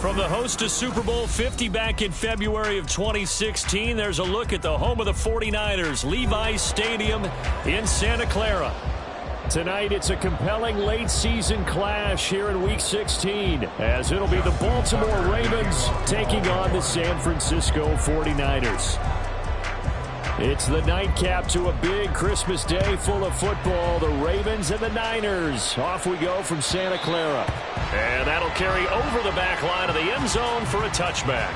From the host to Super Bowl 50 back in February of 2016, there's a look at the home of the 49ers, Levi's Stadium in Santa Clara. Tonight, it's a compelling late-season clash here in Week 16, as it'll be the Baltimore Ravens taking on the San Francisco 49ers. It's the nightcap to a big Christmas day full of football. The Ravens and the Niners. Off we go from Santa Clara. And that'll carry over the back line of the end zone for a touchback.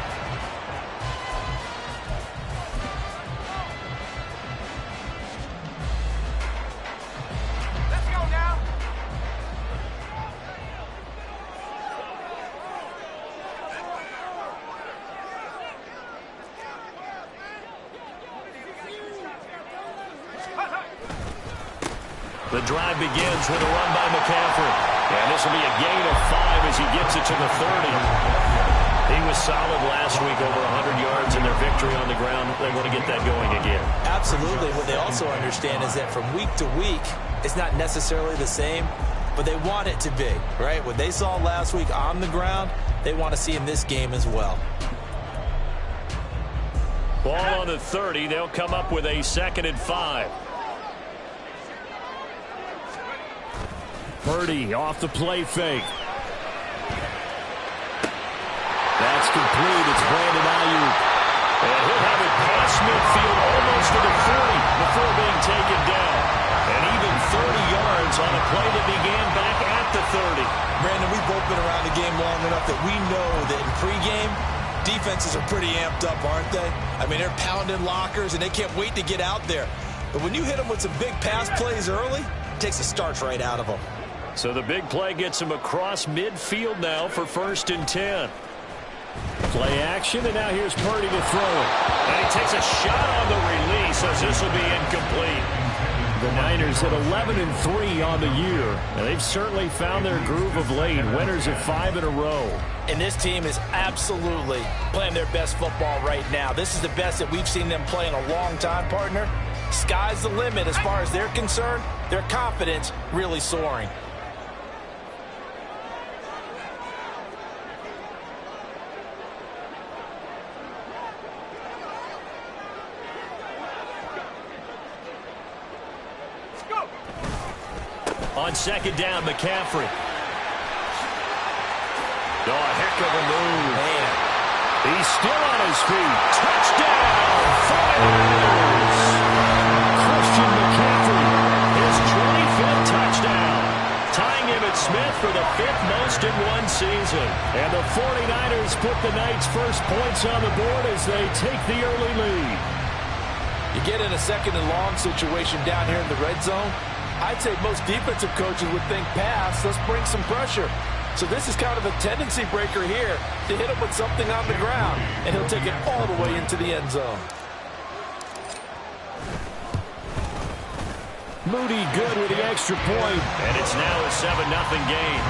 Let's go now. The drive begins with a run by McCaffrey. And this will be a gain of 5 as he gets it to the 30. He was solid last week, over 100 yards in their victory on the ground. They want to get that going again. Absolutely. What they also understand is that from week to week, it's not necessarily the same, but they want it to be, right? What they saw last week on the ground, they want to see in this game as well. Ball on the 30. They'll come up with a 2nd and 5. Purdy off the play fake. That's complete. It's Brandon Ayuk. And he'll have it past midfield almost to the 40 before being taken down. And even 30 yards on a play that began back at the 30. Brandon, we've both been around the game long enough that we know that in pregame, defenses are pretty amped up, aren't they? I mean, they're pounding lockers, and they can't wait to get out there. But when you hit them with some big pass plays early, it takes the starch right out of them. So the big play gets him across midfield now for 1st and 10. Play action, and now here's Purdy to throw it. And he takes a shot on the release as this will be incomplete. The Niners at 11-3 on the year, and they've certainly found their groove of late. Winners of 5 in a row. And this team is absolutely playing their best football right now. This is the best that we've seen them play in a long time, partner. Sky's the limit as far as they're concerned. Their confidence really soaring. On 2nd down, McCaffrey. Oh, a heck of a move. Man. He's still on his feet. Touchdown, 49ers. Christian McCaffrey, his 25th touchdown. Tying Emmitt Smith for the 5th most in one season. And the 49ers put the Knights' first points on the board as they take the early lead. You get in a 2nd and long situation down here in the red zone, I'd say most defensive coaches would think pass, let's bring some pressure. So this is kind of a tendency breaker here to hit him with something on the ground, and he'll take it all the way into the end zone. Moody good with the extra point. And it's now a 7-0 game.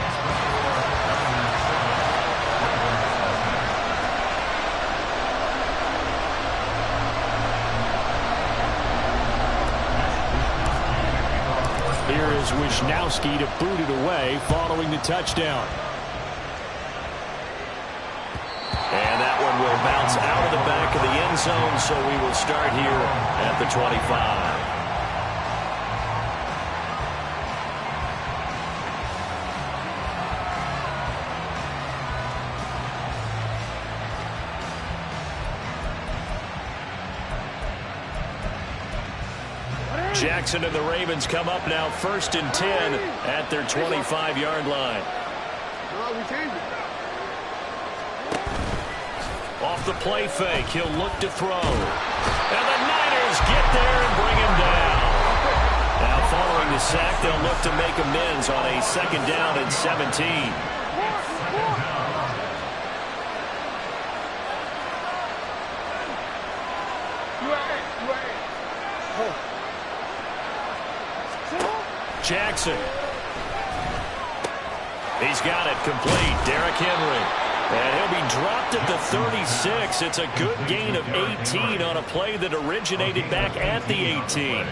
Here is Wisnowski to boot it away following the touchdown. And that one will bounce out of the back of the end zone, so we will start here at the 25. Jackson and the Ravens come up now 1st and 10 at their 25-yard line. Off the play fake, he'll look to throw. And the Niners get there and bring him down. Now following the sack, they'll look to make amends on a 2nd down and 17. Jackson. He's got it complete. Derrick Henry. And he'll be dropped at the 36. It's a good gain of 18 on a play that originated back at the 18.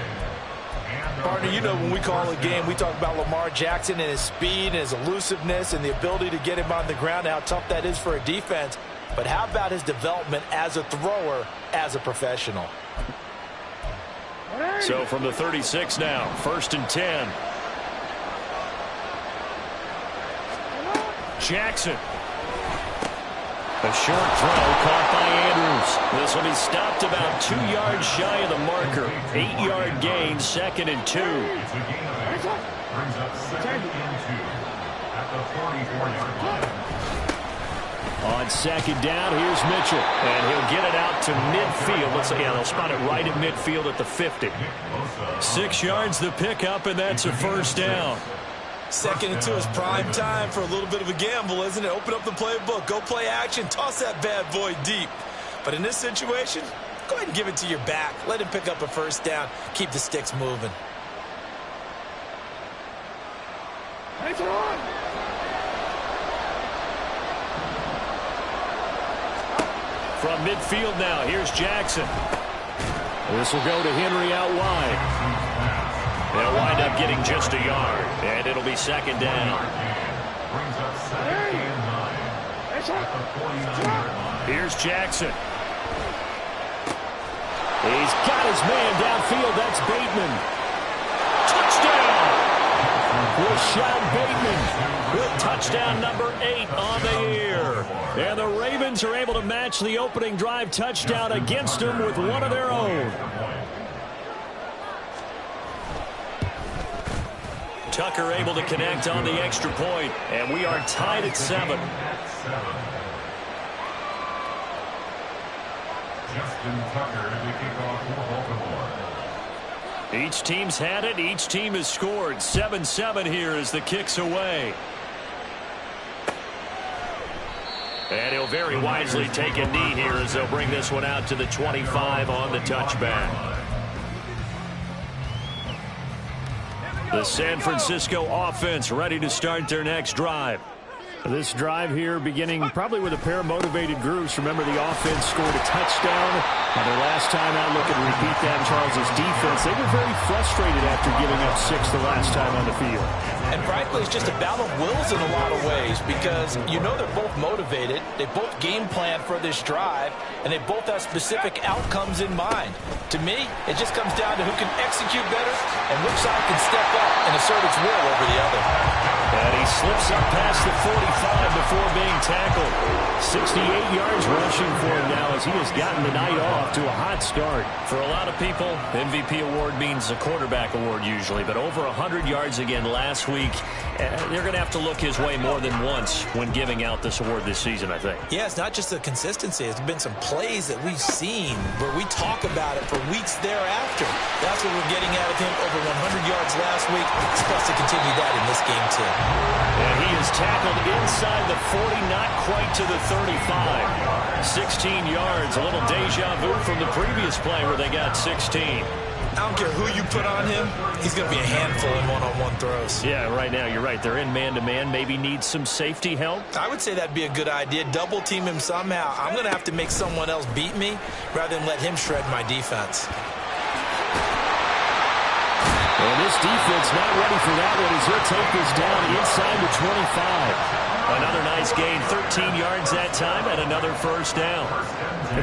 Partner, you know when we call a game, we talk about Lamar Jackson and his speed and his elusiveness and the ability to get him on the ground, how tough that is for a defense. But how about his development as a thrower, as a professional? So from the 36 now, 1st and 10. Jackson. A short throw caught by Andrews. This will be stopped about 2 yards shy of the marker. 8-yard gain, 2nd and 2. Brings up 2nd and 2 at the 44-yard line. On 2nd down, here's Mitchell. And he'll get it out to midfield. Let's say, yeah, they'll spot it right at midfield at the 50. 6 yards the pickup, and that's a 1st down. 2nd and 2 is prime time for a little bit of a gamble, isn't it? Open up the playbook, go play action, toss that bad boy deep. But in this situation, go ahead and give it to your back. Let him pick up a 1st down. Keep the sticks moving. From midfield now, here's Jackson. This will go to Henry out wide. They'll wind up getting just a yard, and it'll be 2nd down. Brings up 2nd and 9 at the 49-yard line. Here's Jackson. He's got his man downfield. That's Bateman. Touchdown! Rashad Bateman with touchdown number 8 on the year. And the Ravens are able to match the opening drive touchdown against them with one of their own. Tucker able to connect on the extra point, and we are tied at 7. Justin Tucker to kick off for Baltimore. Each team's had it. Each team has scored. 7-7 here as the kick's away. And he'll very wisely take a knee here as they'll bring this one out to the 25 on the touchback. The San Francisco offense ready to start their next drive. This drive here beginning probably with a pair of motivated groups. Remember, the offense scored a touchdown on their last time out. Look at repeat that. Charles' defense, they were very frustrated after giving up 6 the last time on the field. And frankly, it's just a battle of wills in a lot of ways because you know they're both motivated. They both game plan for this drive, and they both have specific outcomes in mind. To me, it just comes down to who can execute better and which side can step up and assert its will over the other. And he slips up past the 45 before being tackled. 68 yards rushing for him now as he has gotten the night off to a hot start. For a lot of people, MVP award means a quarterback award usually, but over 100 yards again last week. They're going to have to look his way more than once when giving out this award this season, I think. Yeah, it's not just the consistency. It's been some plays that we've seen where we talk about it for weeks thereafter. That's what we're getting out of him, over 100 yards last week. Expects to continue that in this game, too. And he is tackled inside the 40, not quite to the 35. 16 yards, a little deja vu from the previous play where they got 16. I don't care who you put on him, he's going to be a handful in one-on-one throws. Yeah, right now, you're right. They're in man-to-man. Maybe needs some safety help. I would say that'd be a good idea. Double team him somehow. I'm going to have to make someone else beat me rather than let him shred my defense. And this defense not ready for that one as he'll take this down inside the 25. Another nice gain, 13 yards that time, and another 1st down.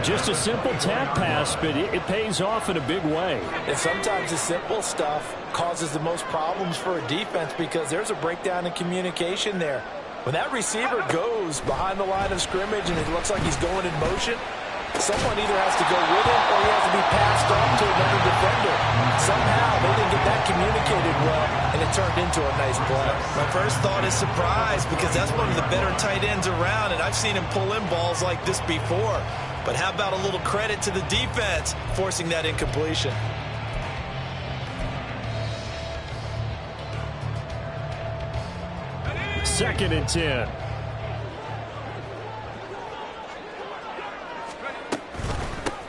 Just a simple tap pass, but it pays off in a big way. And sometimes the simple stuff causes the most problems for a defense because there's a breakdown in communication there. When that receiver goes behind the line of scrimmage and it looks like he's going in motion, someone either has to go with him or he has to be passed off to another defender. Somehow they didn't get that communicated well, and it turned into a nice play. My first thought is surprise because that's one of the better tight ends around, and I've seen him pull in balls like this before. But how about a little credit to the defense forcing that incompletion? Second and 10.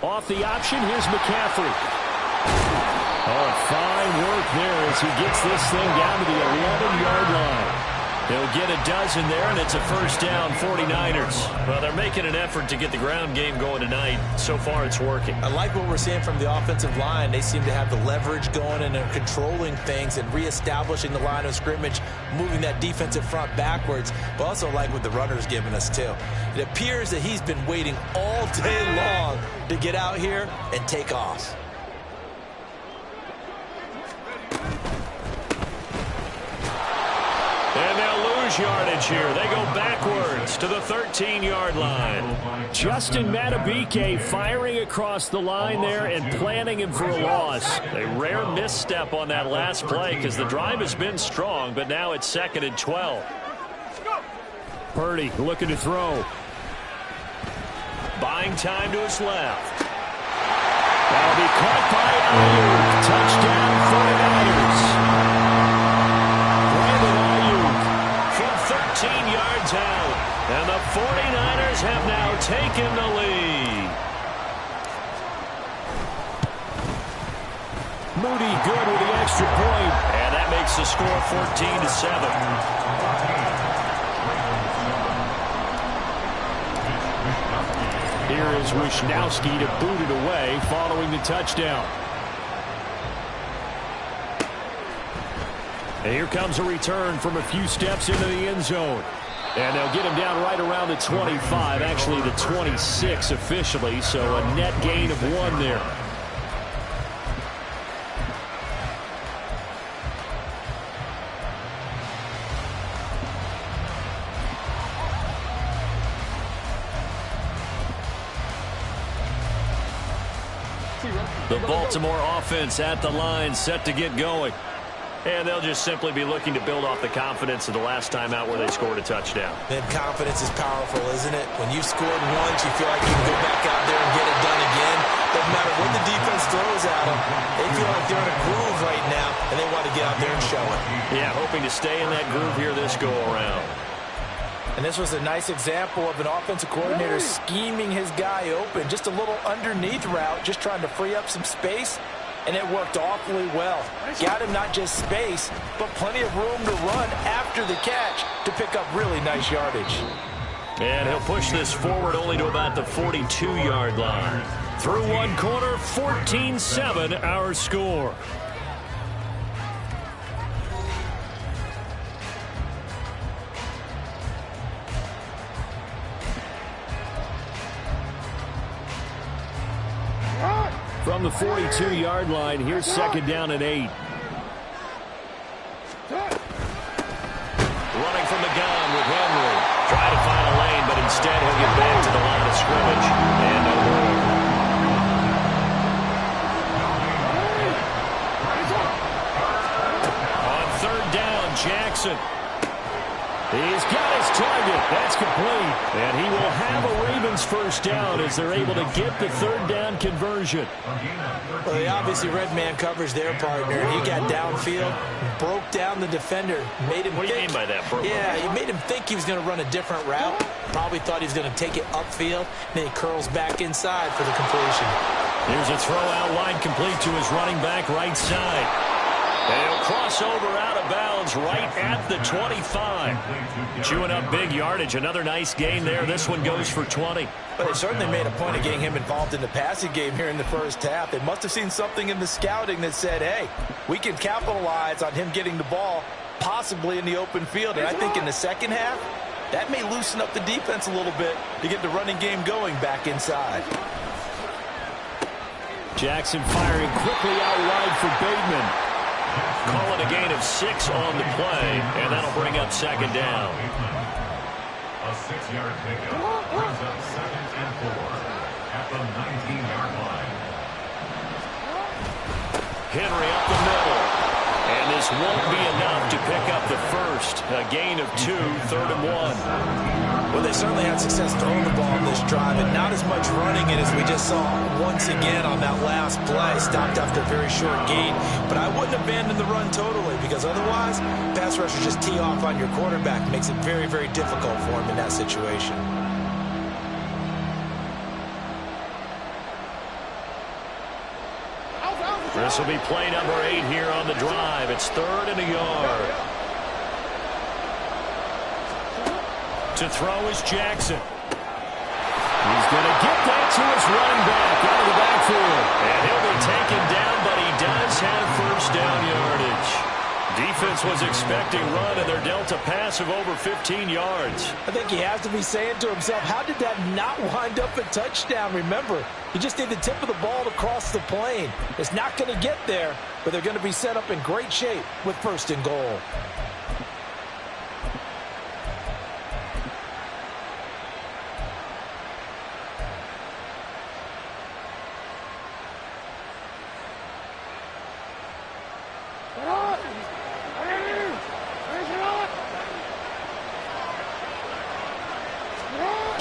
Off the option, here's McCaffrey. Oh, fine work there as he gets this thing down to the 11-yard line. He'll get a dozen there, and it's a first down, 49ers. Well, they're making an effort to get the ground game going tonight. So far, it's working. I like what we're seeing from the offensive line. They seem to have the leverage going and they're controlling things and reestablishing the line of scrimmage, moving that defensive front backwards, but also like what the runner's giving us, too. It appears that he's been waiting all day long to get out here and take off. And they'll lose yardage here. They go backwards to the 13-yard line. Justin Madubuike firing across the line there and planting him for a loss. A rare misstep on that last play because the drive has been strong, but now it's 2nd and 12. Purdy looking to throw. Buying time to his left. That'll be caught by Ayuk. Touchdown 49ers. 13 yards out, and the 49ers have now taken the lead. Moody good with the extra point, and that makes the score 14-7. Here is Wishnowski to boot it away following the touchdown. And here comes a return from a few steps into the end zone. And they'll get him down right around the 25, actually the 26 officially, so a net gain of 1 there. The Baltimore offense at the line, set to get going. And they'll just simply be looking to build off the confidence of the last time out where they scored a touchdown. And confidence is powerful, isn't it? When you've scored once, you feel like you can go back out there and get it done again. Doesn't matter what the defense throws at them. They feel like they're in a groove right now, and they want to get out there and show it. Yeah, hoping to stay in that groove here this go-around. And this was a nice example of an offensive coordinator scheming his guy open. Just a little underneath route, just trying to free up some space. And it worked awfully well. Got him not just space, but plenty of room to run after the catch to pick up really nice yardage. And he'll push this forward only to about the 42-yard line. Through one quarter, 14-7 our score. From the 42-yard line, here's 2nd down and 8. Running from the gun with Henry. Try to find a lane, but instead he'll get back to the line of scrimmage. And no more. On 3rd down, Jackson. He's got his target. That's complete. And he will have a Ravens first down as they're able to get the 3rd down conversion. Well, they obviously red man coverage their partner. He got downfield, broke down the defender, made him What do you mean by that, Bro? Yeah, he made him think he was going to run a different route. Probably thought he was going to take it upfield. Then he curls back inside for the completion. Here's a throw out wide complete to his running back right side. And he'll cross over out of bounds right at the 25. Chewing up big yardage. Another nice gain there. This one goes for 20. But they certainly made a point of getting him involved in the passing game here in the first half. They must have seen something in the scouting that said, hey, we can capitalize on him getting the ball possibly in the open field. And I think in the second half, that may loosen up the defense a little bit to get the running game going back inside. Jackson firing quickly out wide for Bateman. Calling a gain of 6 on the play, and that'll bring up 2nd down. A 6-yard pickup brings up 2nd and 4 at the 19-yard line. Henry up the middle. And this won't be enough to pick up the first. A gain of 2, 3rd and 1. Well, they certainly had success throwing the ball on this drive, and not as much running it as we just saw once again on that last play. Stopped after a very short gain, but I wouldn't abandon the run totally, because otherwise, pass rushers just tee off on your quarterback. Makes it very, very difficult for him in that situation. This will be play number 8 here on the drive. It's 3rd and a yard. To throw is Jackson. He's going to get that to his running back out of the backfield. And he'll be taken down, but he does have first down yardage. Defense was expecting run, and they're dealt a pass of over 15 yards. I think he has to be saying to himself, how did that not wind up a touchdown? Remember, you just need the tip of the ball to cross the plane. It's not going to get there, but they're going to be set up in great shape with first and goal.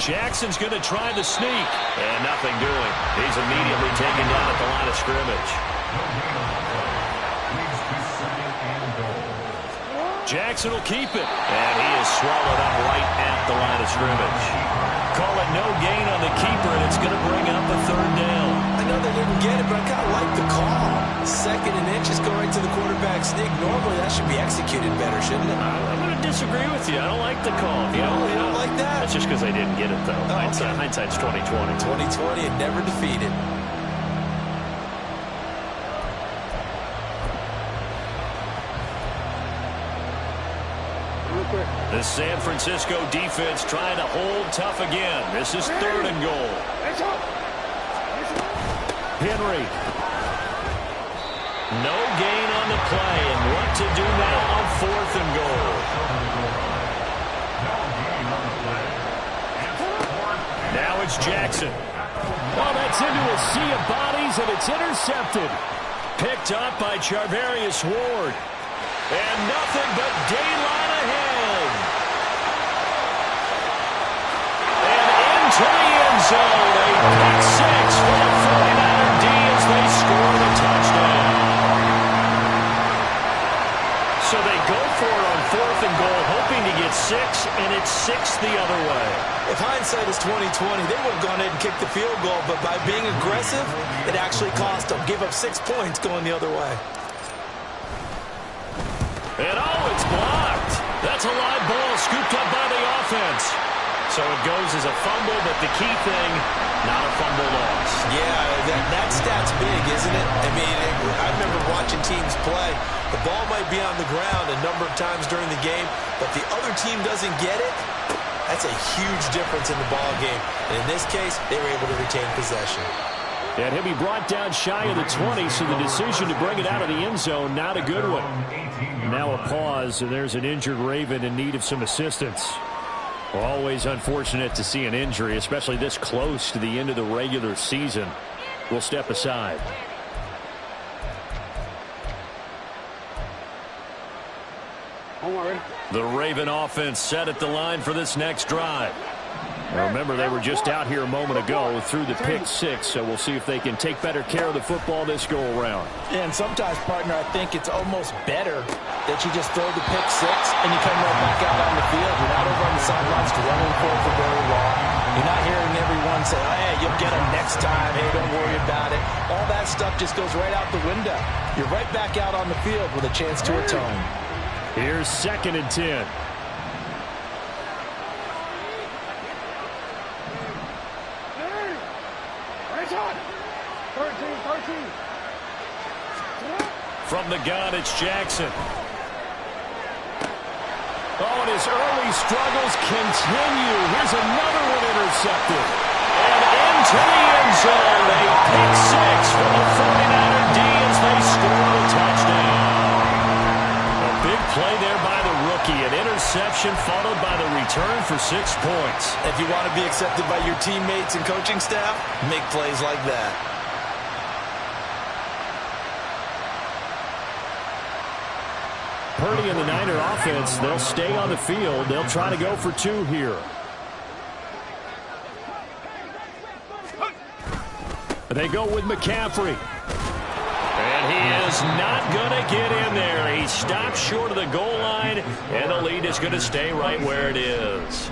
Jackson's going to try the sneak. And nothing doing. He's immediately taken down at the line of scrimmage. Jackson will keep it. And he is swallowed up right at the line of scrimmage. Call it no gain on the keeper, and it's going to bring up a third down. I know they didn't get it, but I kind of like the call. Second and inches go right to the quarterback sneak. Normally, that should be executed better, shouldn't it? I'm going to disagree with you. I don't like the call. You don't like that? That's just because they didn't get it, though. Oh, okay. Hindsight's 20/20. 20/20 and never defeated. The San Francisco defense trying to hold tough again. This is third and goal. Henry. No gain on the play, and what to do now on fourth and goal. Now it's Jackson. Well, that's into a sea of bodies, and it's intercepted. Picked up by Charvarius Ward. And nothing but daylight ahead. And into the end zone. A pick six for the 49er D as they score the touchdown. So they go for it on fourth and goal, hoping to get six, and it's six the other way. If hindsight is 20/20, they would have gone ahead and kicked the field goal, but by being aggressive, it actually cost them. Give up 6 points going the other way. And it's blocked. That's a live ball scooped up by the offense. So it goes as a fumble, but the key thing, not a fumble loss. Yeah, that stat's big, isn't it? I mean, I remember watching teams play. The ball might be on the ground a number of times during the game, but the other team doesn't get it. That's a huge difference in the ball game. And in this case, they were able to retain possession. And he'll be brought down shy of the 20, so the decision to bring it out of the end zone, not a good one. Now a pause, and there's an injured Raven in need of some assistance. Well, always unfortunate to see an injury, especially this close to the end of the regular season. We'll step aside. The Raven offense set at the line for this next drive. Now remember, they were just out here a moment ago through the pick six, so we'll see if they can take better care of the football this go-around. And sometimes, partner, I think it's almost better that you just throw the pick six and you come right back out on the field. You're not over on the sidelines running for it for very long. You're not hearing everyone say, oh, hey, you'll get them next time. Hey, don't worry about it. All that stuff just goes right out the window. You're right back out on the field with a chance to atone. Here's 2nd and 10. From the gun, it's Jackson. Oh, and his early struggles continue. Here's another one intercepted. And into the end zone. A pick six for the 49er D as they score the touchdown. A big play there by the rookie. An interception followed by the return for 6 points. If you want to be accepted by your teammates and coaching staff, make plays like that. Purdy and the Niner offense, they'll stay on the field. They'll try to go for 2 here. They go with McCaffrey. And he is not going to get in there. He stops short of the goal line, and the lead is going to stay right where it is.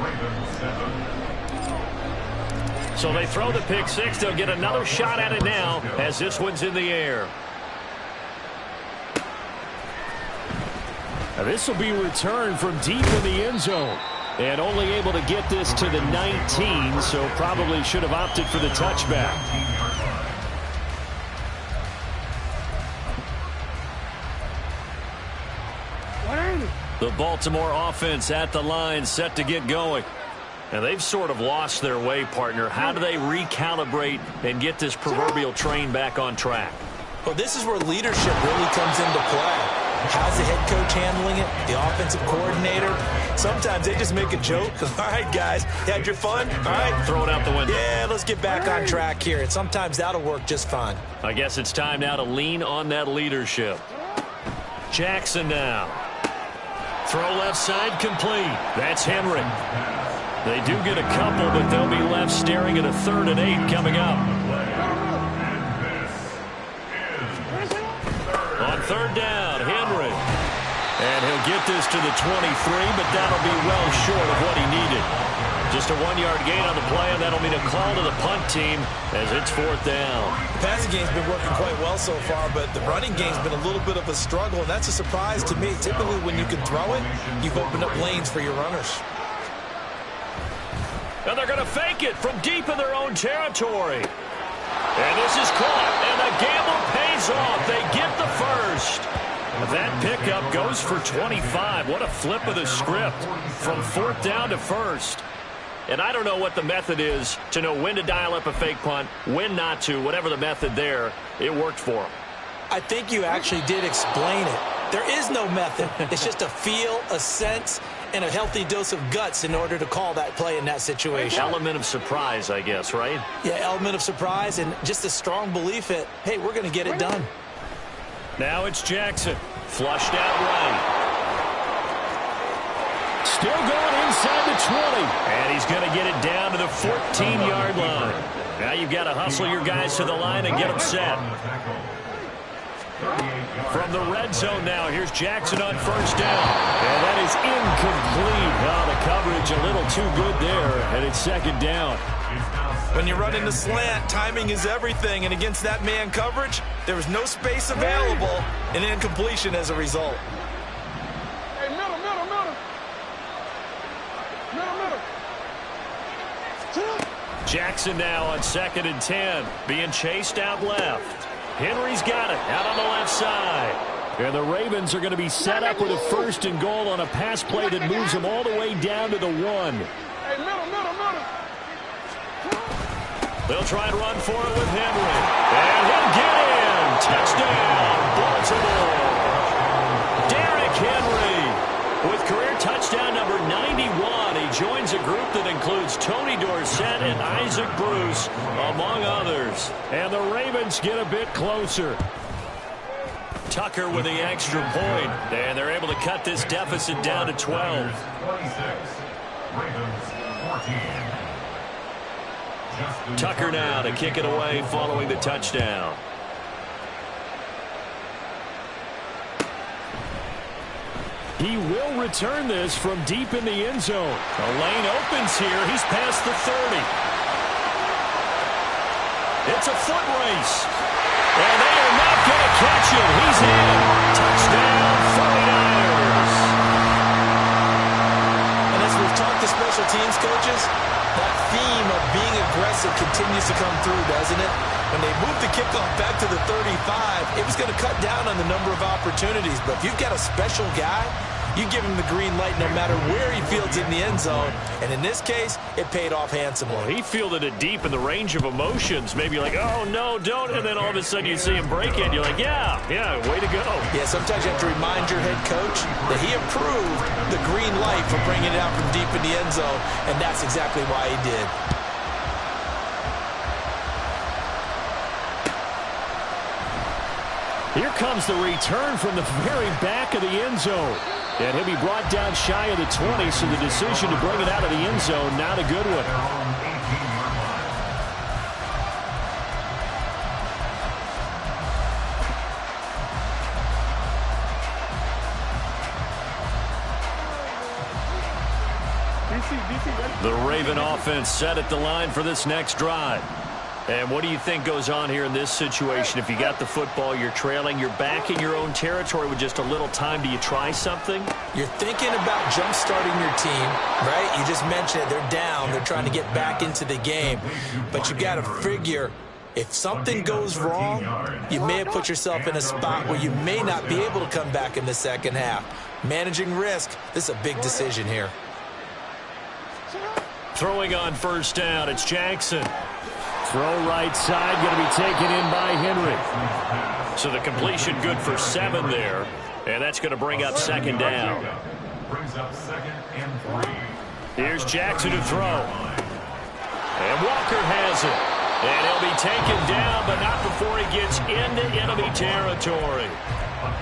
So they throw the pick six. They'll get another shot at it now as this one's in the air. Now this will be returned from deep in the end zone. And only able to get this to the 19, so probably should have opted for the touchback. The Baltimore offense at the line, set to get going. And they've sort of lost their way, partner. How do they recalibrate and get this proverbial train back on track? Well, this is where leadership really comes into play. How's the head coach handling it? The offensive coordinator? Sometimes they just make a joke. All right, guys, you had your fun? All right. Throw it out the window. Yeah, let's get back on track here. And sometimes that'll work just fine. I guess it's time now to lean on that leadership. Jackson now. Throw left side complete. That's Henry. They do get a couple, but they'll be left staring at a 3rd and 8 coming up. On 3rd down, Henry. And he'll get this to the 23, but that'll be well short of what he needed. Just a 1-yard gain on the play, and that'll mean a call to the punt team as it's 4th down. The passing game's been working quite well so far, but the running game's been a little bit of a struggle, and that's a surprise to me. Typically, when you can throw it, you've opened up lanes for your runners. And they're going to fake it from deep in their own territory. And this is caught, and the gamble pays off. They get the first. That pickup goes for 25. What a flip of the script from 4th down to 1st. And I don't know what the method is to know when to dial up a fake punt, when not to, whatever the method there, it worked for them. I think you actually did explain it. There is no method. It's just a feel, a sense, and a healthy dose of guts in order to call that play in that situation. Element of surprise, I guess, right? Yeah, element of surprise and just a strong belief that, hey, we're going to get it done. Now it's Jackson. Flushed out right. Still going inside the 20. And he's going to get it down to the 14-yard line. Now you've got to hustle your guys to the line and get them set. From the red zone now, here's Jackson on 1st down. And that is incomplete. Oh, the coverage a little too good there, and it's 2nd down. When you run in the slant, timing is everything, and against that man coverage, there was no space available, and incompletion as a result. Hey, middle. Jackson now on 2nd and 10, being chased out left. Henry's got it out on the left side. And the Ravens are going to be set up with a 1st and goal on a pass play that moves them all the way down to the 1. Hey, middle. They'll try and run for it with Henry. And he'll get in. Touchdown, Baltimore. Derrick Henry with career touchdown number 91. He joins a group that includes Tony Dorsett and Isaac Bruce, among others. And the Ravens get a bit closer. Tucker with the extra point. And they're able to cut this deficit down to 12. 26. Ravens 14. Tucker now to kick it away following the touchdown. He will return this from deep in the end zone. The lane opens here. He's past the 30. It's a foot race. And they are not going to catch it. He's in. Touchdown, 49ers. And as we've talked to special teams coaches, that theme of being aggressive continues to come through, doesn't it? When they moved the kickoff back to the 35, it was going to cut down on the number of opportunities. But if you've got a special guy, you give him the green light no matter where he fields in the end zone. And in this case, it paid off handsomely. Well, he fielded it deep in the range of emotions. Maybe like, oh, no, don't. And then all of a sudden you see him break it. You're like, yeah, way to go. Yeah, sometimes you have to remind your head coach that he approved the green light for bringing it out from deep in the end zone. And that's exactly why he did. Here comes the return from the very back of the end zone. And he'll be brought down shy of the 20, so the decision to bring it out of the end zone, not a good one. The Raven offense set at the line for this next drive. And what do you think goes on here in this situation? If you got the football, you're trailing, you're back in your own territory with just a little time. Do you try something? You're thinking about jump-starting your team, right? You just mentioned it. They're down. They're trying to get back into the game. But you got to figure, if something goes wrong, you may have put yourself in a spot where you may not be able to come back in the second half. Managing risk, this is a big decision here. Throwing on first down, it's Jackson. Throw right side, going to be taken in by Henry. So the completion good for 7 there, and that's going to bring up second down. Brings up 2nd and 3. Here's Jackson to throw. And Walker has it. And he'll be taken down, but not before he gets into enemy territory.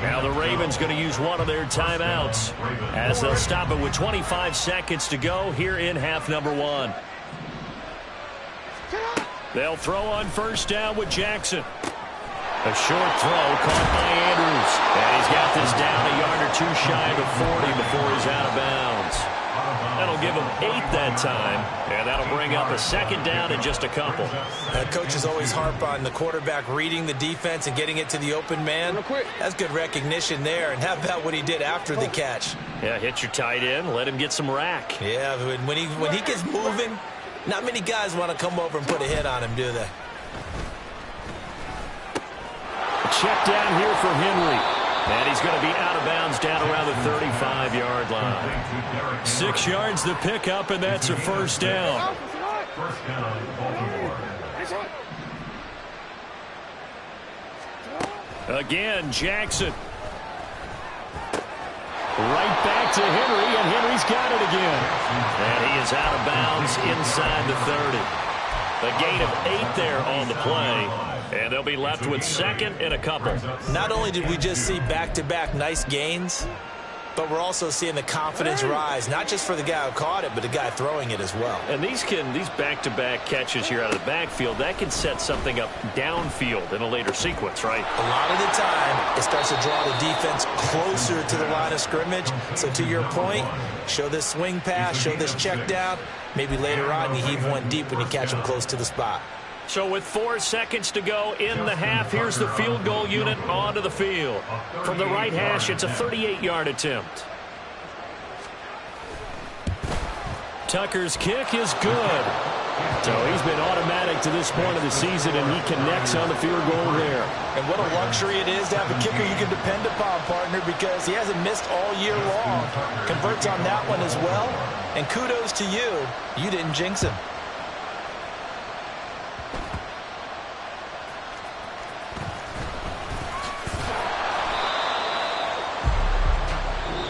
Now the Ravens going to use one of their timeouts as they'll stop it with 25 seconds to go here in half number 1. They'll throw on first down with Jackson. A short throw caught by Andrews. And he's got this down a yard or 2 shy of the 40 before he's out of bounds. That'll give him 8 that time, and that'll bring up a second down in just a couple. Coaches always harp on the quarterback reading the defense and getting it to the open man. That's good recognition there. And how about what he did after the catch? Yeah, hit your tight end, let him get some rack. Yeah, when he gets moving, not many guys want to come over and put a hit on him, do they? A check down here for Henry. And he's going to be out of bounds down around the 35-yard line. 6 yards the pickup, and that's a first down. First down, Baltimore. Again, Jackson. Right back to Henry, and Henry's got it again. And he is out of bounds inside the 30. A gain of 8 there on the play. And they'll be left with 2nd and a couple. Not only did we just see back-to-back nice gains, but we're also seeing the confidence rise, not just for the guy who caught it, but the guy throwing it as well. And these back-to-back catches here out of the backfield, that can set something up downfield in a later sequence, right? A lot of the time, it starts to draw the defense closer to the line of scrimmage. So to your point, show this swing pass, show this check down. Maybe later on you heave one deep when you catch them close to the spot. So with 4 seconds to go in the half, here's the field goal unit onto the field. From the right hash, it's a 38-yard attempt. Tucker's kick is good. So he's been automatic to this point of the season, and he connects on the field goal there. And what a luxury it is to have a kicker you can depend upon, partner, because he hasn't missed all year long. Converts on that one as well. And kudos to you. You didn't jinx him.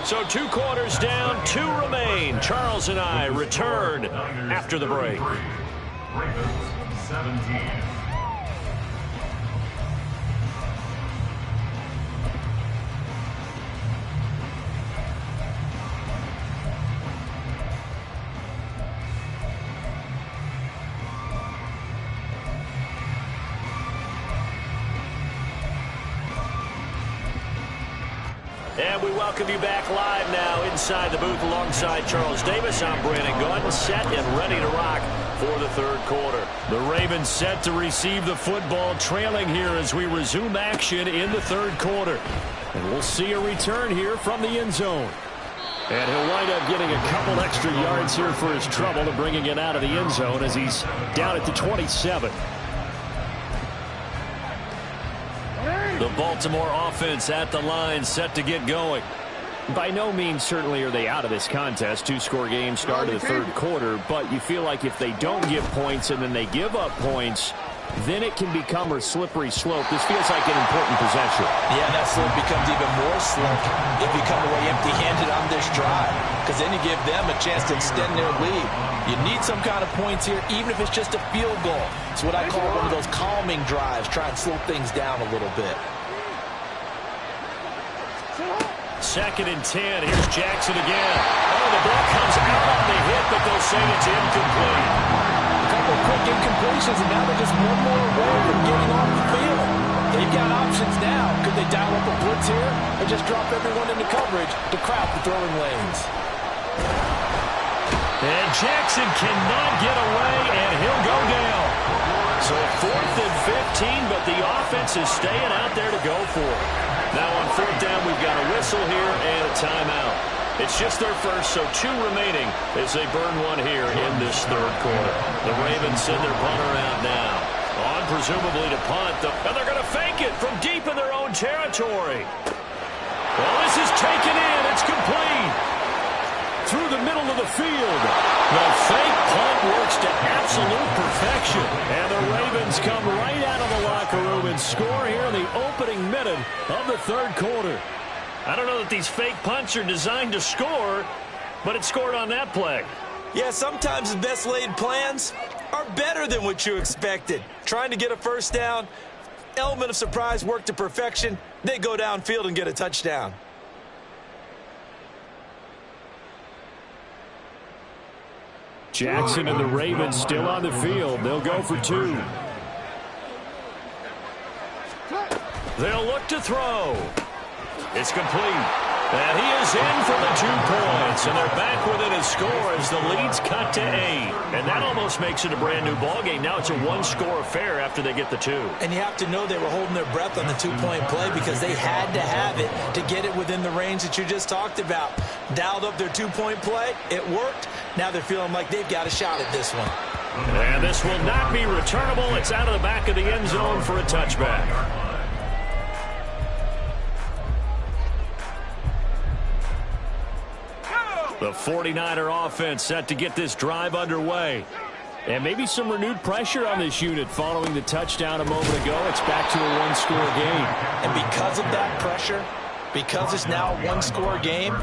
So 2 quarters down, 2 remain. Charles and I return after the break. Ravens 17. And we welcome you back live now inside the booth alongside Charles Davis. I'm Brandon Gordon, set and ready to rock for the 3rd quarter. The Ravens set to receive the football, trailing here as we resume action in the 3rd quarter. And we'll see a return here from the end zone. And he'll wind up getting a couple extra yards here for his trouble to bringing it out of the end zone as he's down at the 27. The Baltimore offense at the line, set to get going. By no means certainly are they out of this contest. 2-score game start of the 3rd quarter, but you feel like if they don't get points and then they give up points, then it can become a slippery slope. This feels like an important possession. Yeah, that slope becomes even more slick if you come away empty-handed on this drive, because then you give them a chance to extend their lead. You need some kind of points here, even if it's just a field goal. It's what I call one of those calming drives, try and slow things down a little bit. 2nd and 10. Here's Jackson again. Oh, the ball comes out on the hit, but they'll say it's incomplete. A couple of quick incompletions, and now they're just one more away from getting off the field. They've got options now. Could they dial up a blitz here or just drop everyone into coverage to crowd the throwing lanes? And Jackson cannot get away, and he'll go down. So 4th and 15, but the offense is staying out there to go for it. Now on 4th down, we've got a whistle here and a timeout. It's just their first, so 2 remaining as they burn one here in this 3rd quarter. The Ravens send their punter out now. On presumably to punt, and they're going to fake it from deep in their own territory. Well, this is taken in. It's complete. Through the middle of the field. The fake punt works to absolute perfection. And the Ravens come right out of the locker room and score here in the opening minute of the 3rd quarter. I don't know that these fake punts are designed to score, but it scored on that play. Yeah, sometimes the best laid plans are better than what you expected. Trying to get a first down, element of surprise work to perfection. They go downfield and get a touchdown. Jackson and the Ravens still on the field. They'll go for 2. They'll look to throw. It's complete. And he is in for the 2 points. And they're back within a score as the lead's cut to 8. And that almost makes it a brand-new ballgame. Now it's a 1-score affair after they get the 2. And you have to know they were holding their breath on the 2-point play because they had to have it to get it within the range that you just talked about. Dialed up their 2-point play. It worked. Now they're feeling like they've got a shot at this one. And this will not be returnable. It's out of the back of the end zone for a touchback. The 49er offense set to get this drive underway. And maybe some renewed pressure on this unit following the touchdown a moment ago. It's back to a 1-score game. And because of that pressure, because it's now a 1-score game,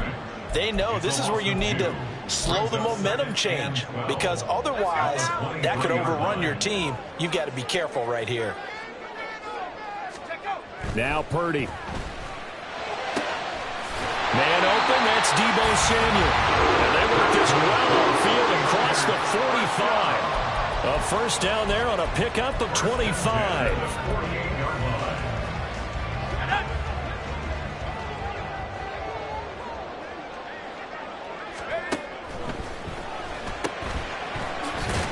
they know this is where you need to slow the momentum change. Because otherwise, that could overrun your team. You've got to be careful right here. Now Purdy. Man open, that's Deebo Samuel. And they work this well on field across the 45. A first down there on a pickup of 25.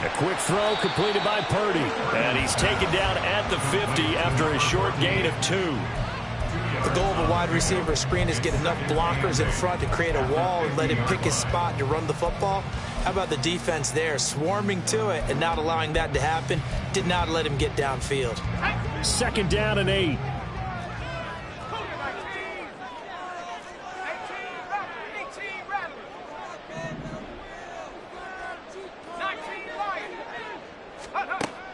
A quick throw completed by Purdy. And he's taken down at the 50 after a short gain of 2. The goal of a wide receiver screen is get enough blockers in front to create a wall and let him pick his spot to run the football. How about the defense there, swarming to it and not allowing that to happen? Did not let him get downfield. 2nd down and 8.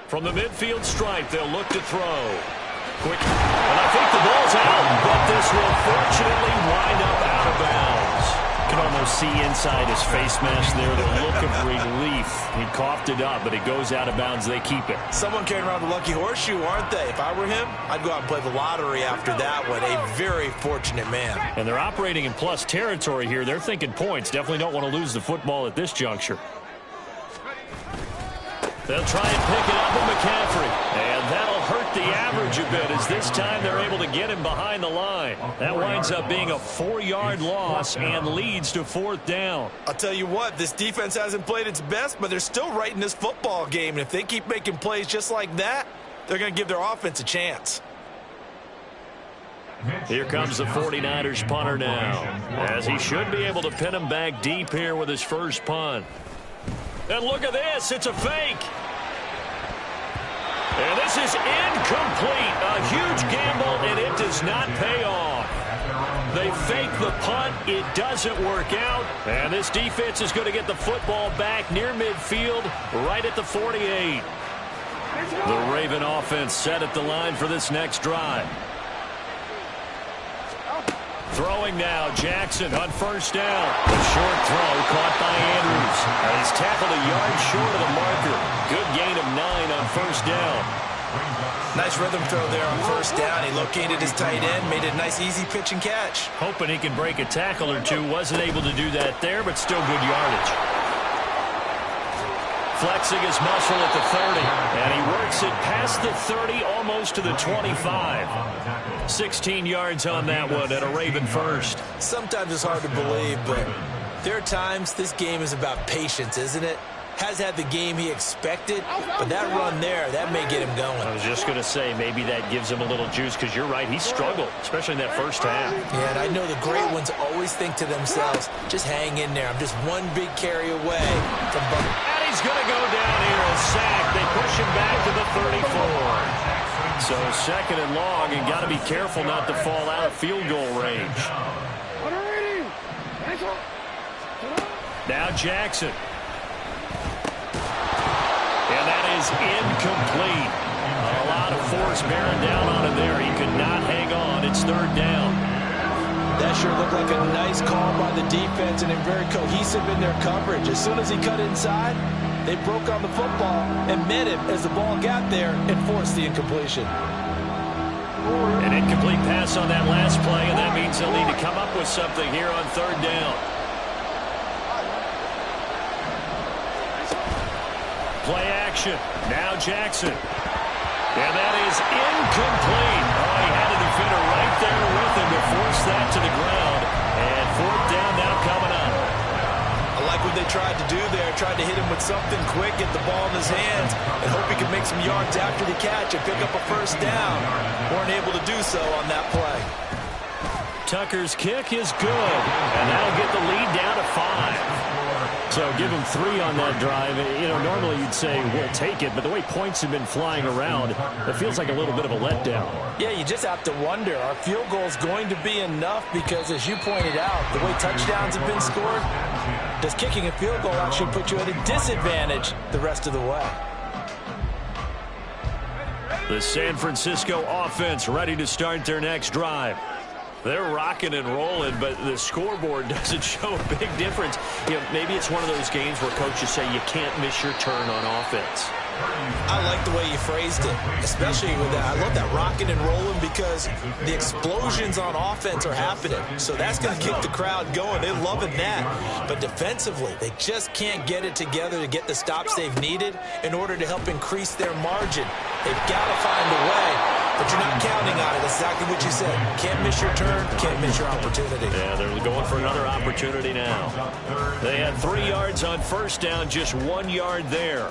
From the midfield stripe, they'll look to throw. Quick, and I think the ball's out, but this will fortunately wind up out of bounds. You can almost see inside his face mask there the look of relief. He coughed it up, but it goes out of bounds. They keep it. Someone carrying around the lucky horseshoe, aren't they? If I were him, I'd go out and play the lottery after that one. A very fortunate man. And they're operating in plus territory here. They're thinking points. Definitely don't want to lose the football at this juncture. They'll try and pick it up with McCaffrey. And that'll hurt the average a bit as this time they're able to get him behind the line. That winds up being a 4-yard loss and leads to 4th down. I'll tell you what, this defense hasn't played its best, but they're still right in this football game. And if they keep making plays just like that, they're going to give their offense a chance. Here comes the 49ers punter now, as he should be able to pin him back deep here with his first punt. And look at this, it's a fake. And this is incomplete. A huge gamble, and it does not pay off. They fake the punt. It doesn't work out. And this defense is going to get the football back near midfield, right at the 48. The Raven offense set at the line for this next drive. Throwing now, Jackson on first down. A short throw caught by Andrews. And he's tackled a yard short of the marker. Good gain of 9 on first down. Nice rhythm throw there on first down. He located his tight end, made it a nice easy pitch and catch. Hoping he can break a tackle or two. Wasn't able to do that there, but still good yardage. Flexing his muscle at the 30. And he works it past the 30, almost to the 25. 16 yards on that one and a Raven first. Sometimes it's hard to believe, but there are times this game is about patience, isn't it? has had the game he expected, but that run there, that may get him going. I was just going to say, maybe that gives him a little juice, because you're right, he struggled, especially in that first half. Yeah, and I know the great ones always think to themselves, just hang in there. I'm just one big carry away from Buck. And he's going to go down here, a sack. They push him back to the 34. So second and long, and got to be careful not to fall out of field goal range. Now Jackson. And that is incomplete. A lot of force bearing down on him there. He could not hang on. It's third down. That sure looked like a nice call by the defense, and they're very cohesive in their coverage. As soon as he cut inside, they broke on the football and met him as the ball got there and forced the incompletion. An incomplete pass on that last play, and that means they'll need to come up with something here on third down. Play action. Now Jackson. And that is incomplete. Oh, he had a defender right there with him to force that to the ground. And fourth down now coming up. I like what they tried to do there. Tried to hit him with something quick, get the ball in his hands, and hope he could make some yards after the catch and pick up a first down. Weren't able to do so on that play. Tucker's kick is good. And that'll get the lead down to 5. So give him 3 on that drive. You know, normally you'd say, we'll take it, but the way points have been flying around, it feels like a little bit of a letdown. Yeah, you just have to wonder, are field goals going to be enough? Because as you pointed out, the way touchdowns have been scored, does kicking a field goal actually put you at a disadvantage the rest of the way? The San Francisco offense ready to start their next drive. They're rocking and rolling, but the scoreboard doesn't show a big difference. You know, maybe it's one of those games where coaches say you can't miss your turn on offense. I like the way you phrased it, especially with that. I love that rocking and rolling because the explosions on offense are happening. So that's going to keep the crowd going. They're loving that. But defensively, they just can't get it together to get the stops they've needed in order to help increase their margin. They've got to find a way, but you're not counting on it. That's exactly what you said. Can't miss your turn, can't miss your opportunity. Yeah, they're going for another opportunity now. They had 3 yards on first down, just 1 yard there.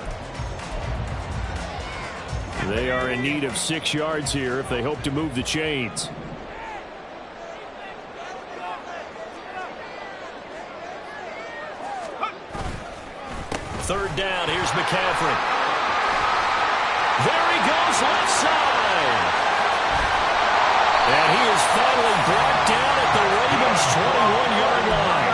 They are in need of 6 yards here if they hope to move the chains. Third down, here's McCaffrey. There he goes, left side. And he is finally brought down at the Ravens' 21-yard line.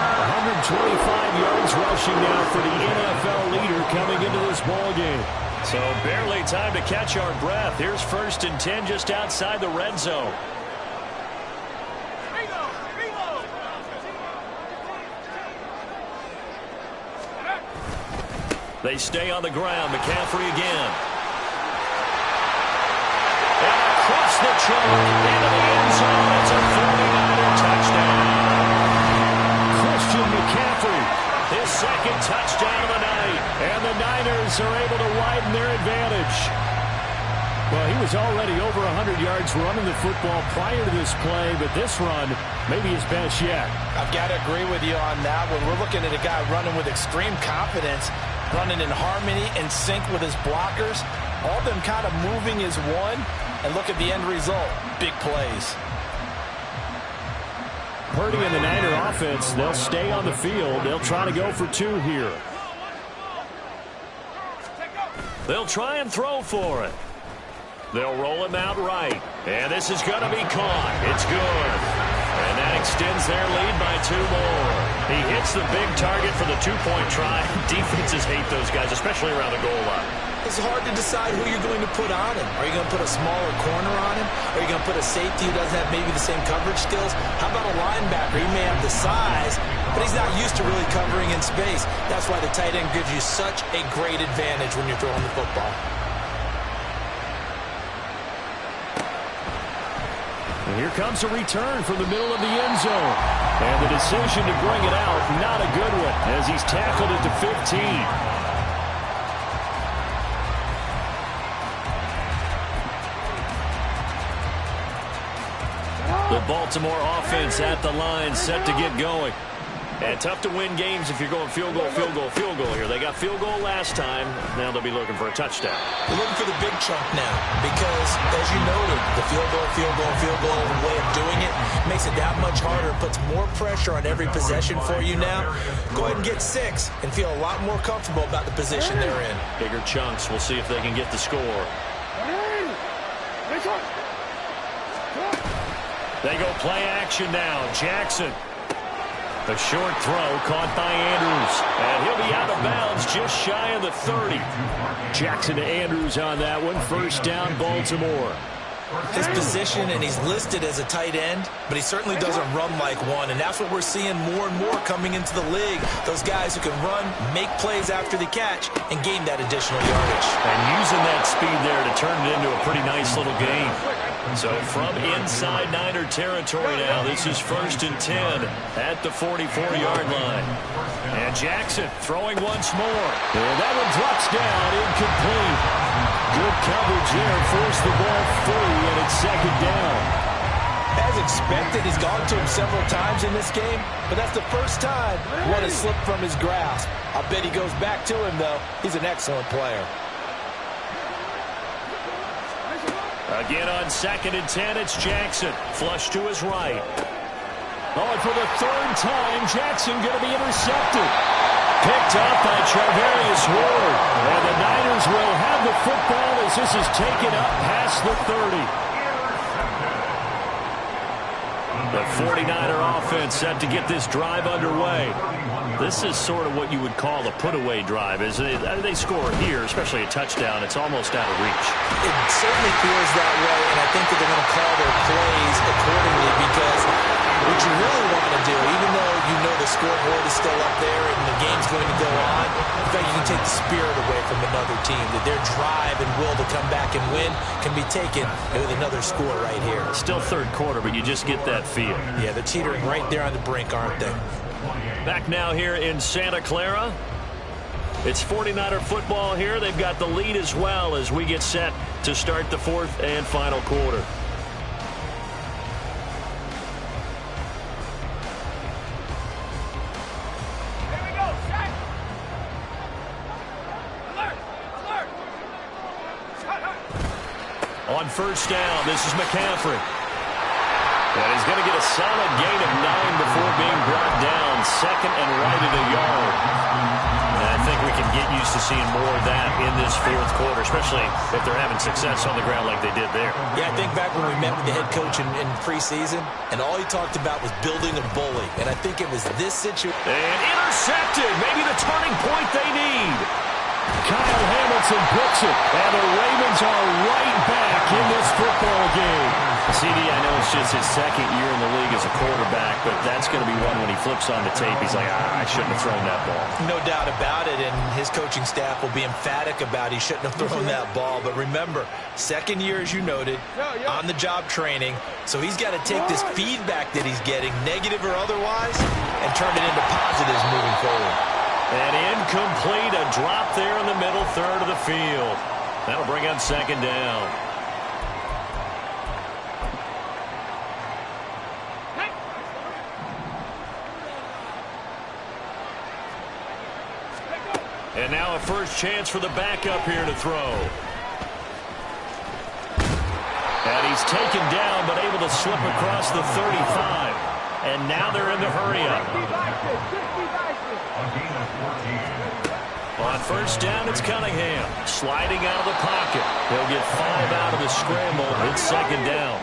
125 yards rushing now for the NFL leader coming into this ball game. So barely time to catch our breath. Here's 1st and 10 just outside the red zone. They stay on the ground. McCaffrey again. And across the chalk into the end zone. It's a 49er touchdown. Christian McCaffrey, his second touchdown of the night. And the Niners are able to widen their advantage. Well, he was already over 100 yards running the football prior to this play, but this run may be his best yet. I've got to agree with you on that one. We're looking at a guy running with extreme confidence, running in harmony and sync with his blockers, all of them kind of moving as one, and look at the end result, big plays. Purdy and the Niner offense, they'll stay on the field. They'll try to go for 2 here. They'll try and throw for it. They'll roll him out right. And this is going to be caught. It's good. And that extends their lead by 2 more. He hits the big target for the 2-point try. Defenses hate those guys, especially around the goal line. It's hard to decide who you're going to put on him. Are you going to put a smaller corner on him? Are you going to put a safety who doesn't have maybe the same coverage skills? How about a linebacker? He may have the size, but he's not used to really covering in space. That's why the tight end gives you such a great advantage when you're throwing the football. And here comes a return from the middle of the end zone. And the decision to bring it out, not a good one, as he's tackled at the 15. The Baltimore offense at the line, set to get going. And tough to win games if you're going field goal, field goal, field goal here. They got field goal last time. Now they'll be looking for a touchdown. They're looking for the big chunk now because, as you noted, the field goal, way of doing it makes it that much harder and puts more pressure on every possession for you now. Go ahead and get 6 and feel a lot more comfortable about the position they're in. Bigger chunks. We'll see if they can get the score. They go play action now. Jackson. A short throw caught by Andrews. And he'll be out of bounds just shy of the 30. Jackson to Andrews on that one. First down, Baltimore. His position, and he's listed as a tight end, but he certainly doesn't run like one, and that's what we're seeing more and more coming into the league. Those guys who can run, make plays after the catch, and gain that additional yardage. And using that speed there to turn it into a pretty nice little game. So from inside Niner territory now, this is 1st and 10 at the 44-yard line. And Jackson throwing once more. And that one drops down, incomplete. Good coverage there, forced the ball free, and it's 2nd down. As expected, he's gone to him several times in this game, but that's the first time one has slipped from his grasp. I bet he goes back to him, though. He's an excellent player. Again on 2nd and 10, it's Jackson. Flush to his right. Oh, and for the 3rd time, Jackson going to be intercepted. Picked up by Charvarius Ward. And the Niners will have the football as this is taken up past the 30. The 49er offense set to get this drive underway. This is sort of what you would call a put-away drive. They score here, especially a touchdown. It's almost out of reach. It certainly feels that way, and I think that they're going to call their plays accordingly because what you really want to do, even though you know the scoreboard is still up there and the game's going to go on, in fact, you can take the spirit away from another team, that their drive and will to come back and win can be taken with another score right here. Still 3rd quarter, but you just get that feel. Yeah, they're teetering right there on the brink, aren't they? Back now here in Santa Clara. It's 49er football here. They've got the lead as well as we get set to start the 4th and final quarter. On 1st down, this is McCaffrey. And he's going to get a solid gain of 9 before being brought down. 2nd and right at a yard. And I think we can get used to seeing more of that in this 4th quarter, especially if they're having success on the ground like they did there. Yeah, I think back when we met with the head coach in preseason, and all he talked about was building a bully. And I think it was this situation. And intercepted. Maybe the turning point they need. Kyle Hamilton picks it, and the Ravens are right back in this football game. CD, I know it's just his 2nd year in the league as a quarterback, but that's going to be one when he flips on the tape. He's like, I shouldn't have thrown that ball. No doubt about it, and his coaching staff will be emphatic about he shouldn't have thrown that ball. But remember, 2nd year, as you noted, on-the-job training, so he's got to take this feedback that he's getting, negative or otherwise, and turn it into positives moving forward. And incomplete, a drop there in the middle 3rd of the field. That'll bring up 2nd down. And now a first chance for the backup here to throw. And he's taken down, but able to slip across the 35. And now they're in the hurry-up. On 1st down, it's Cunningham. Sliding out of the pocket. He'll get 5 out of the scramble. It's 2nd down.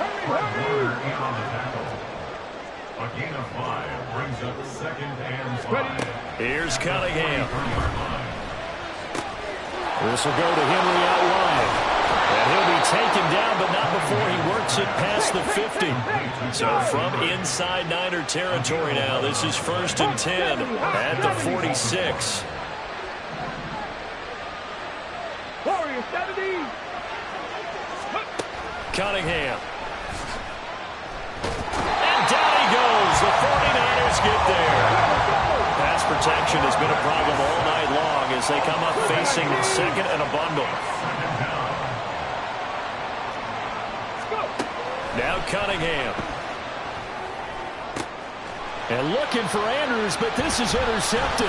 A gain of 5 brings up 2nd and 5. Here's Cunningham. This will go to Henry out wide. And he'll be taken down, but not before he works it past the 50. So from inside Niner territory now, this is 1st and 10 at the 46. Cunningham. And down he goes. The 49ers get there. Pass protection has been a problem all night long as they come up facing 2nd and a bundle. Now Cunningham. And looking for Andrews, but this is intercepted.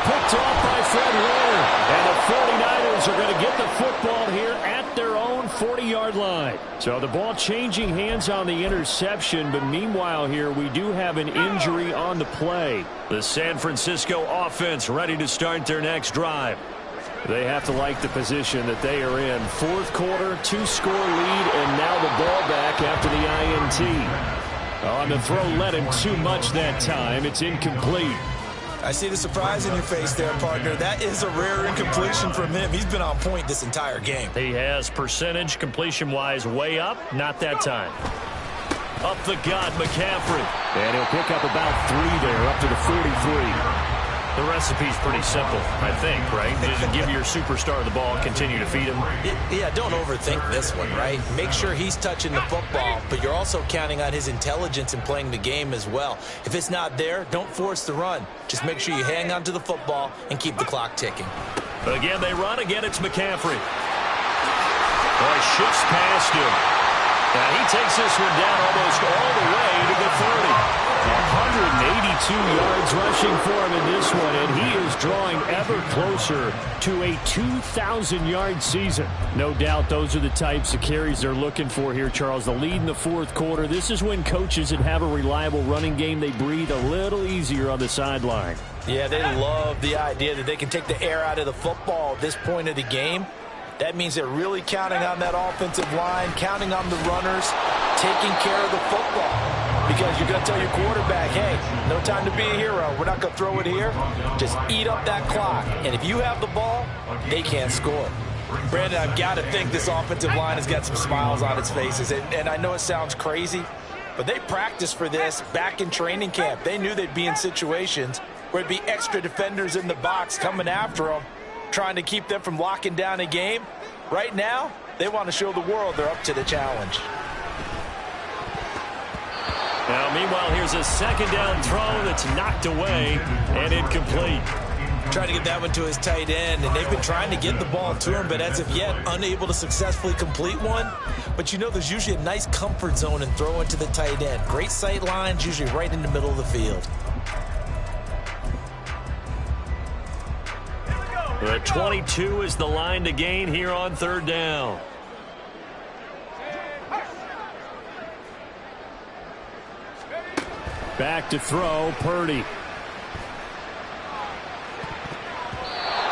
Picked off by Fred Warner. And the 49ers are going to get the football here at their own 40-yard line. So the ball changing hands on the interception, but meanwhile here we do have an injury on the play. The San Francisco offense ready to start their next drive. They have to like the position that they are in. Fourth quarter, 2-score lead, and now the ball back after the INT. On the throw, led him too much that time. It's incomplete. I see the surprise in your face there, partner. That is a rare incompletion from him. He's been on point this entire game. He has percentage completion-wise way up. Not that time. Up the gut, McCaffrey. And he'll pick up about 3 there, up to the 43. The recipe's pretty simple, I think, right? Just give your superstar the ball, continue to feed him. Yeah, don't overthink this one, right? Make sure he's touching the football, but you're also counting on his intelligence in playing the game as well. If it's not there, don't force the run. Just make sure you hang on to the football and keep the clock ticking. Again, they run. Again, it's McCaffrey. Boy, shifts past him. And he takes this one down almost all the way to the 30. 182 yards rushing for him in this one, and he is drawing ever closer to a 2,000-yard season. No doubt those are the types of carries they're looking for here, Charles. The lead in the fourth quarter. This is when coaches that have a reliable running game, they breathe a little easier on the sideline. Yeah, they love the idea that they can take the air out of the football at this point of the game. That means they're really counting on that offensive line, counting on the runners, taking care of the football. Because you're going to tell your quarterback, hey, no time to be a hero. We're not going to throw it here. Just eat up that clock. And if you have the ball, they can't score. Brandon, I've got to think this offensive line has got some smiles on its faces. And I know it sounds crazy, but they practiced for this back in training camp. They knew they'd be in situations where it'd be extra defenders in the box coming after them, trying to keep them from locking down a game. Right now, they want to show the world they're up to the challenge. Now, meanwhile, here's a second down throw that's knocked away and incomplete. Trying to get that one to his tight end, and they've been trying to get the ball to him, but as of yet, unable to successfully complete one. But you know, there's usually a nice comfort zone in throwing to the tight end. Great sight lines, usually right in the middle of the field. The 22 is the line to gain here on third down. Back to throw, Purdy.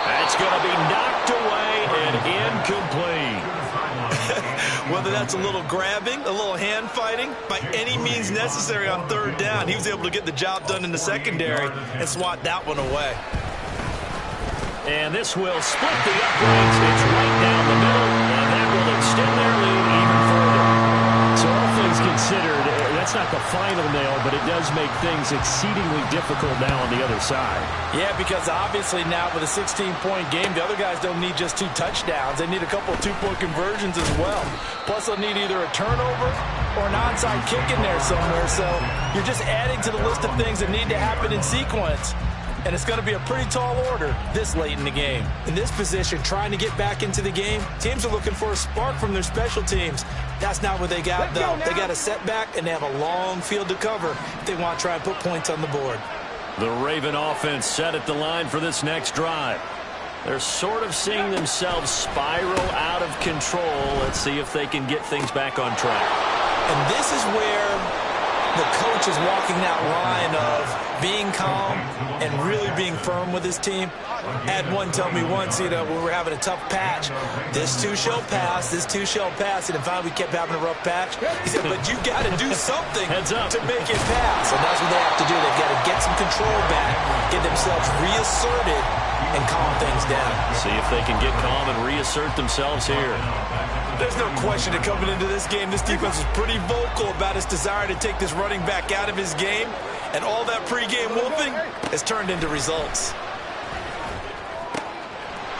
That's going to be knocked away and incomplete. Whether that's a little grabbing, a little hand fighting, by any means necessary on third down, he was able to get the job done in the secondary and swat that one away. And this will split the uprights. It's right down the middle, and that will extend their lead even further. So all things considered, that's not the final nail, but it does make things exceedingly difficult now on the other side. Yeah, because obviously now with a 16-point game, the other guys don't need just 2 touchdowns. They need a couple of 2-point conversions as well. Plus, they'll need either a turnover or an onside kick in there somewhere. So you're just adding to the list of things that need to happen in sequence. And it's going to be a pretty tall order this late in the game. In this position, trying to get back into the game, teams are looking for a spark from their special teams. That's not what they got, though. They got a setback, and they have a long field to cover if they want to try and put points on the board. The Raven offense set at the line for this next drive. They're sort of seeing themselves spiral out of control. Let's see if they can get things back on track. And this is where the coach is walking that line of being calm and really being firm with his team. Had one tell me once, when we're having a tough patch, this too shall pass, this too shall pass. And finally we kept having a rough patch. He said, but you got to do something to make it pass. And that's what they have to do. They've got to get some control back, get themselves reasserted, and calm things down. See if they can get calm and reassert themselves here. There's no question that coming into this game, this defense was pretty vocal about its desire to take this running back out of his game. And all that pregame wolfing has turned into results.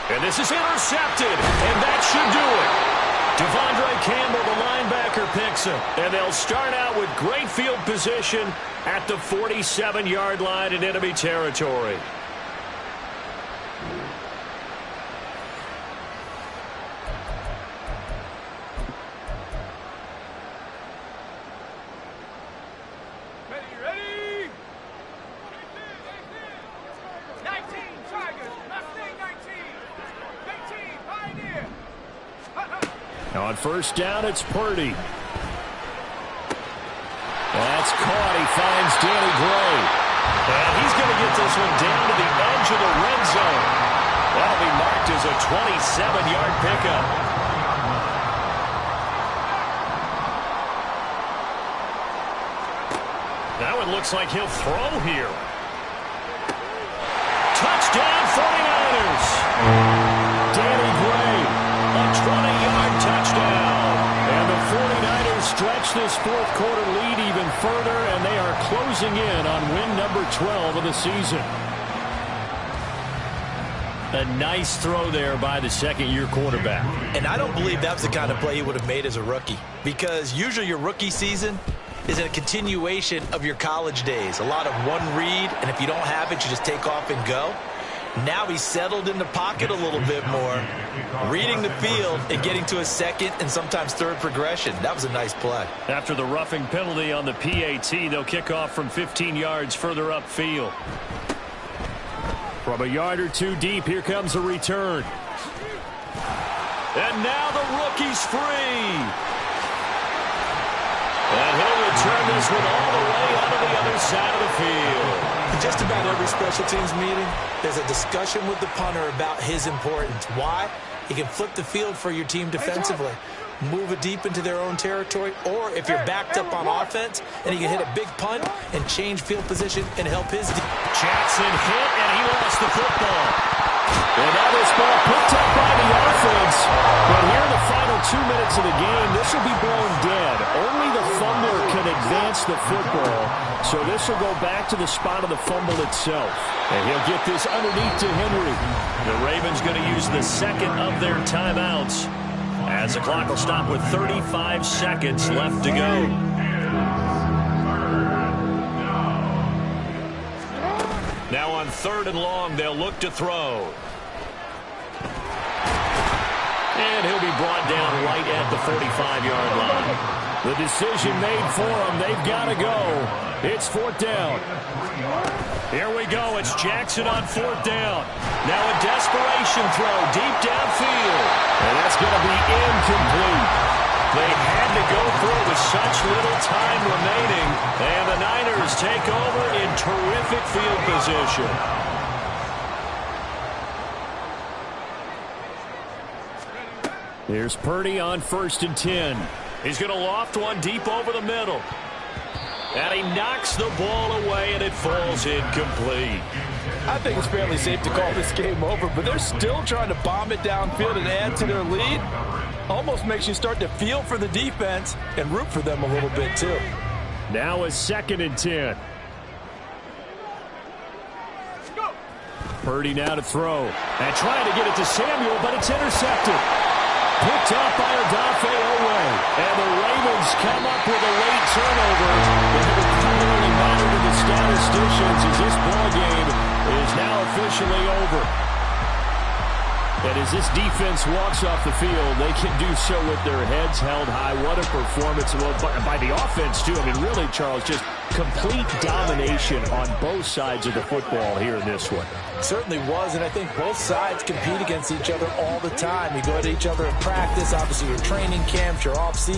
And this is intercepted, and that should do it. Devondre Campbell, the linebacker, picks him. And they'll start out with great field position at the 47-yard line in enemy territory. On first down, it's Purdy. That's caught. He finds Danny Gray. And he's going to get this one down to the edge of the red zone. That'll be marked as a 27-yard pickup. Now it looks like he'll throw here. Touchdown 49ers. Danny Gray, a 20-yard touchdown. And the 49ers stretch this fourth quarter lead even further, and they are closing in on win number 12 of the season. A nice throw there by the second-year quarterback. And I don't believe that was the kind of play he would have made as a rookie, because usually your rookie season is a continuation of your college days. A lot of one read, and if you don't have it, you just take off and go. Now he's settled in the pocket a little bit more, reading the field and getting to a second and sometimes third progression. That was a nice play. After the roughing penalty on the PAT, they'll kick off from 15 yards further upfield. From a yard or two deep, here comes a return. And now the rookie's free. And he'll return this one all the way onto the other side of the field. In just about every special teams meeting, there's a discussion with the punter about his importance. Why? He can flip the field for your team defensively, move it deep into their own territory, or if you're backed up on offense, and he can hit a big punt and change field position and help his team. Jackson hit, and he lost the football. And now this ball picked up by the offense. But here in the final 2 minutes of the game, this will be blown dead. Only the fumbler can advance the football. So this will go back to the spot of the fumble itself. And he'll get this underneath to Henry. The Ravens going to use the second of their timeouts, as the clock will stop with 35 seconds left to go. Now on 3rd and long, they'll look to throw. And he'll be brought down right at the 45-yard line. The decision made for him. They've got to go. It's 4th down. Here we go. It's Jackson on 4th down. Now a desperation throw deep downfield. And that's going to be incomplete. They had to go through with such little time remaining. And the Niners take over in terrific field position. Here's Purdy on 1st and 10. He's going to loft one deep over the middle. And he knocks the ball away, and it falls incomplete. I think it's fairly safe to call this game over, but they're still trying to bomb it downfield and add to their lead. Almost makes you start to feel for the defense and root for them a little bit, too. Now a 2nd and 10. Purdy now to throw. And trying to get it to Samuel, but it's intercepted. Picked up by Odafe Oweh. And the Ravens come up with a late turnover. But it clearly mattered to the statisticians as this ball game is now officially over. And as this defense walks off the field, they can do so with their heads held high. What a performance by the offense, too. I mean, really, Charles, just complete domination on both sides of the football here in this one. Certainly was, and I think both sides compete against each other all the time. You go at each other in practice, obviously your training camps, your off-season.